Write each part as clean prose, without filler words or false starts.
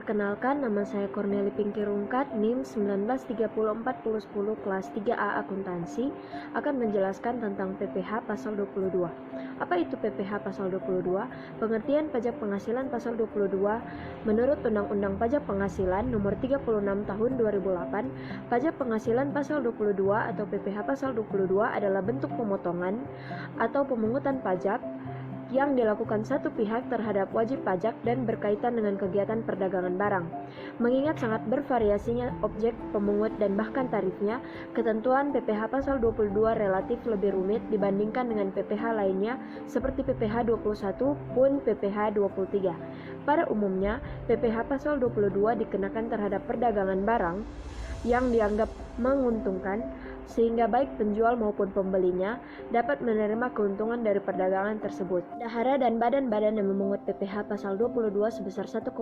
Perkenalkan, nama saya Corneli Pinky Rungkat, NIM 19304010 kelas 3A Akuntansi, akan menjelaskan tentang PPh pasal 22. Apa itu PPh pasal 22? Pengertian pajak penghasilan pasal 22 menurut Undang-Undang Pajak Penghasilan Nomor 36 Tahun 2008, pajak penghasilan pasal 22 atau PPh pasal 22 adalah bentuk pemotongan atau pemungutan pajak yang dilakukan satu pihak terhadap wajib pajak dan berkaitan dengan kegiatan perdagangan barang. Mengingat sangat bervariasinya objek pemungut dan bahkan tarifnya, ketentuan PPh pasal 22 relatif lebih rumit dibandingkan dengan PPh lainnya seperti PPh 21 pun PPh 23. Pada umumnya, PPh pasal 22 dikenakan terhadap perdagangan barang yang dianggap menguntungkan, sehingga baik penjual maupun pembelinya dapat menerima keuntungan dari perdagangan tersebut. Bendahara dan badan-badan yang memungut PPh pasal 22 sebesar 1,5%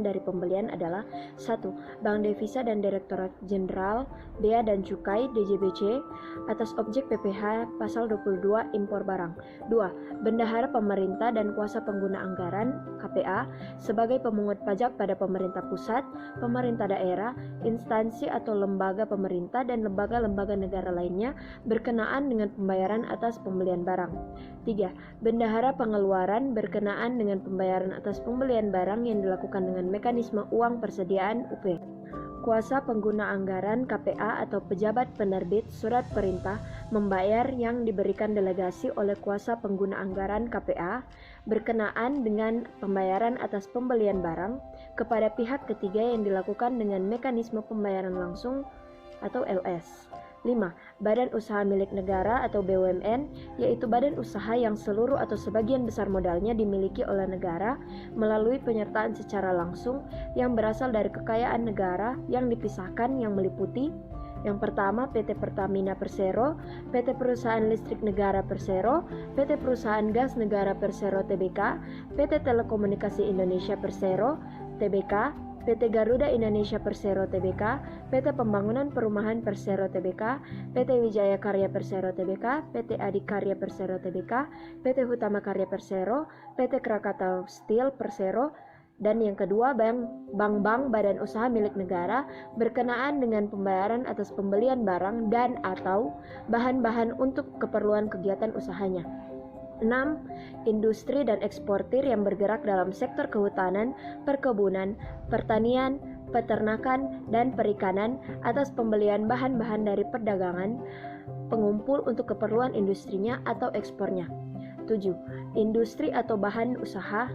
dari pembelian adalah 1. Bank Devisa dan Direktorat Jenderal Bea dan Cukai (DJBC) atas objek PPh pasal 22 impor barang. 2. Bendahara pemerintah dan kuasa pengguna anggaran (KPA) sebagai pemungut pajak pada pemerintah pusat, pemerintah daerah, instansi atau lembaga pemerintah dan lembaga-lembaga negara lainnya berkenaan dengan pembayaran atas pembelian barang. 3. Bendahara pengeluaran berkenaan dengan pembayaran atas pembelian barang yang dilakukan dengan mekanisme uang persediaan UP. Kuasa pengguna anggaran KPA atau pejabat penerbit surat perintah membayar yang diberikan delegasi oleh kuasa pengguna anggaran KPA berkenaan dengan pembayaran atas pembelian barang kepada pihak ketiga yang dilakukan dengan mekanisme pembayaran langsung atau LS. 5. Badan usaha milik negara atau BUMN, yaitu badan usaha yang seluruh atau sebagian besar modalnya dimiliki oleh negara melalui penyertaan secara langsung yang berasal dari kekayaan negara yang dipisahkan yang meliputi: yang pertama, PT Pertamina Persero, PT Perusahaan Listrik Negara Persero, PT Perusahaan Gas Negara Persero Tbk, PT Telekomunikasi Indonesia Persero Tbk, PT Garuda Indonesia Persero Tbk, PT Pembangunan Perumahan Persero Tbk, PT Wijaya Karya Persero Tbk, PT Adikarya Persero Tbk, PT Hutama Karya Persero, PT Krakatau Steel Persero, dan yang kedua, bank-bank badan usaha milik negara berkenaan dengan pembayaran atas pembelian barang dan atau bahan-bahan untuk keperluan kegiatan usahanya. 6. Industri dan eksportir yang bergerak dalam sektor kehutanan, perkebunan, pertanian, peternakan, dan perikanan atas pembelian bahan-bahan dari perdagangan pengumpul untuk keperluan industrinya atau ekspornya. 7. Industri atau bahan usaha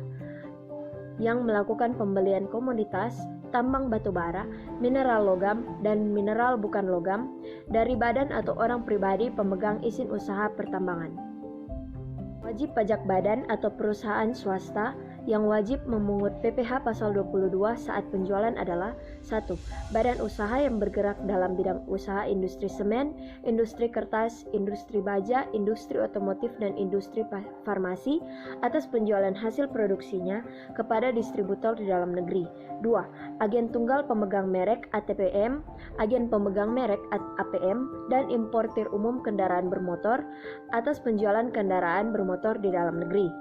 yang melakukan pembelian komoditas, tambang batu bara, mineral logam, dan mineral bukan logam dari badan atau orang pribadi pemegang izin usaha pertambangan. Wajib pajak badan atau perusahaan swasta yang wajib memungut PPh pasal 22 saat penjualan adalah 1. Badan usaha yang bergerak dalam bidang usaha industri semen, industri kertas, industri baja, industri otomotif, dan industri farmasi atas penjualan hasil produksinya kepada distributor di dalam negeri. 2. Agen tunggal pemegang merek ATPM, agen pemegang merek APM, dan importir umum kendaraan bermotor atas penjualan kendaraan bermotor di dalam negeri.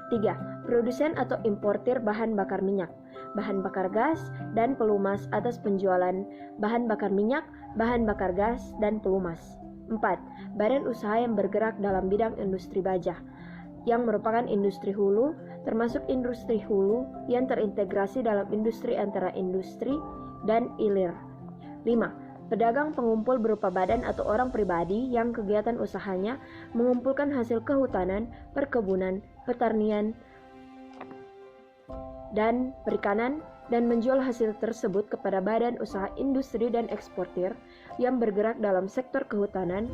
3. Produsen atau importir bahan bakar minyak, bahan bakar gas, dan pelumas atas penjualan bahan bakar minyak, bahan bakar gas, dan pelumas. 4. Badan usaha yang bergerak dalam bidang industri baja, yang merupakan industri hulu, termasuk industri hulu yang terintegrasi dalam industri antara industri dan hilir. 5. Pedagang pengumpul berupa badan atau orang pribadi yang kegiatan usahanya mengumpulkan hasil kehutanan, perkebunan, pertanian, dan perikanan dan menjual hasil tersebut kepada badan usaha industri dan eksportir yang bergerak dalam sektor kehutanan,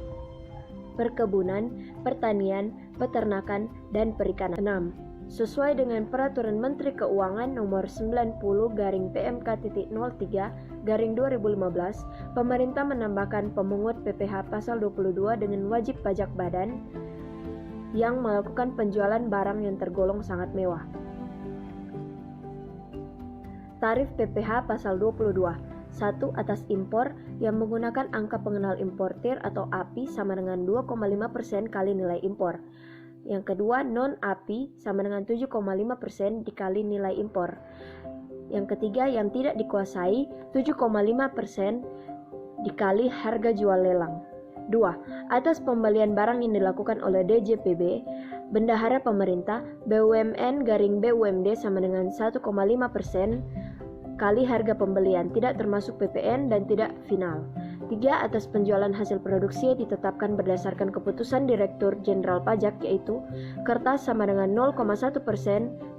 perkebunan, pertanian, peternakan, dan perikanan. 6. Sesuai dengan Peraturan Menteri Keuangan Nomor 90-PMK.03/2015, pemerintah menambahkan pemungut PPh pasal 22 dengan wajib pajak badan yang melakukan penjualan barang yang tergolong sangat mewah. Tarif PPh pasal 22. 1. Atas impor yang menggunakan angka pengenal importir atau API sama dengan 2,5% kali nilai impor. Yang kedua, non-API sama dengan 7,5% dikali nilai impor. Yang ketiga, yang tidak dikuasai 7,5% dikali harga jual lelang. 2. Atas pembelian barang yang dilakukan oleh DJPB, bendahara pemerintah, BUMN garing BUMD sama dengan 1,5% kali harga pembelian, tidak termasuk PPN dan tidak final. 3. Atas penjualan hasil produksi ditetapkan berdasarkan keputusan Direktur Jenderal Pajak, yaitu kertas sama dengan 0,1%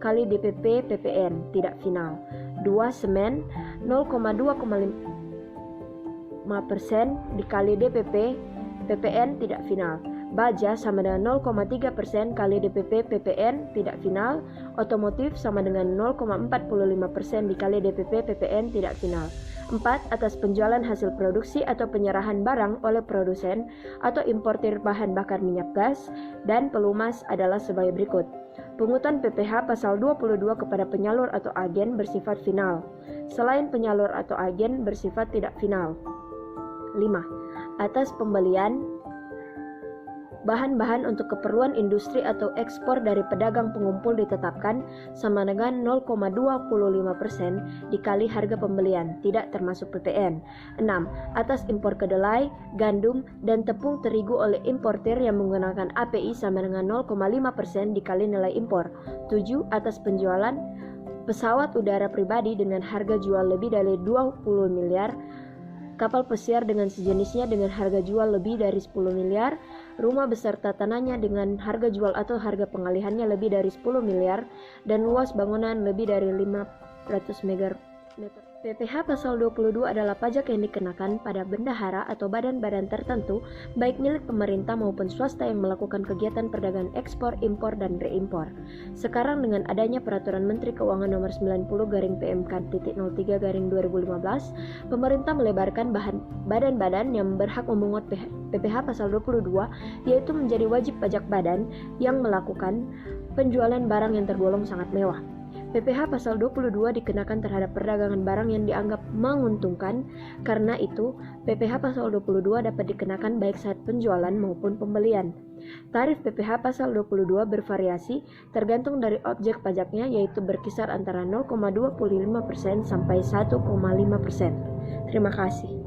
kali DPP PPN, tidak final. 2. Semen 0,2,5% dikali DPP PPN, tidak final. Baja sama dengan 0,3% kali DPP PPN, tidak final. Otomotif sama dengan 0,45% dikali DPP PPN, tidak final. 4. Atas penjualan hasil produksi atau penyerahan barang oleh produsen atau importir bahan bakar minyak gas dan pelumas adalah sebagai berikut. Pungutan PPh pasal 22 kepada penyalur atau agen bersifat final. Selain penyalur atau agen bersifat tidak final. 5. Atas pembelian bahan-bahan untuk keperluan industri atau ekspor dari pedagang pengumpul ditetapkan sama dengan 0,25% dikali harga pembelian, tidak termasuk PPN. 6. Atas impor kedelai, gandum, dan tepung terigu oleh importir yang menggunakan API sama dengan 0,5% dikali nilai impor. 7. Atas penjualan pesawat udara pribadi dengan harga jual lebih dari 20 miliar, kapal pesiar dengan sejenisnya dengan harga jual lebih dari 10 miliar, rumah beserta tanahnya dengan harga jual atau harga pengalihannya lebih dari 10 miliar, dan luas bangunan lebih dari 500 meter. PPh pasal 22 adalah pajak yang dikenakan pada bendahara atau badan-badan tertentu, baik milik pemerintah maupun swasta yang melakukan kegiatan perdagangan ekspor, impor, dan reimpor. Sekarang dengan adanya Peraturan Menteri Keuangan Nomor 90/PMK.03/2015, pemerintah melebarkan badan-badan yang berhak memungut PPh pasal 22, yaitu menjadi wajib pajak badan yang melakukan penjualan barang yang tergolong sangat mewah. PPh pasal 22 dikenakan terhadap perdagangan barang yang dianggap menguntungkan. Karena itu, PPh pasal 22 dapat dikenakan baik saat penjualan maupun pembelian. Tarif PPh pasal 22 bervariasi tergantung dari objek pajaknya, yaitu berkisar antara 0,25% sampai 1,5%. Terima kasih.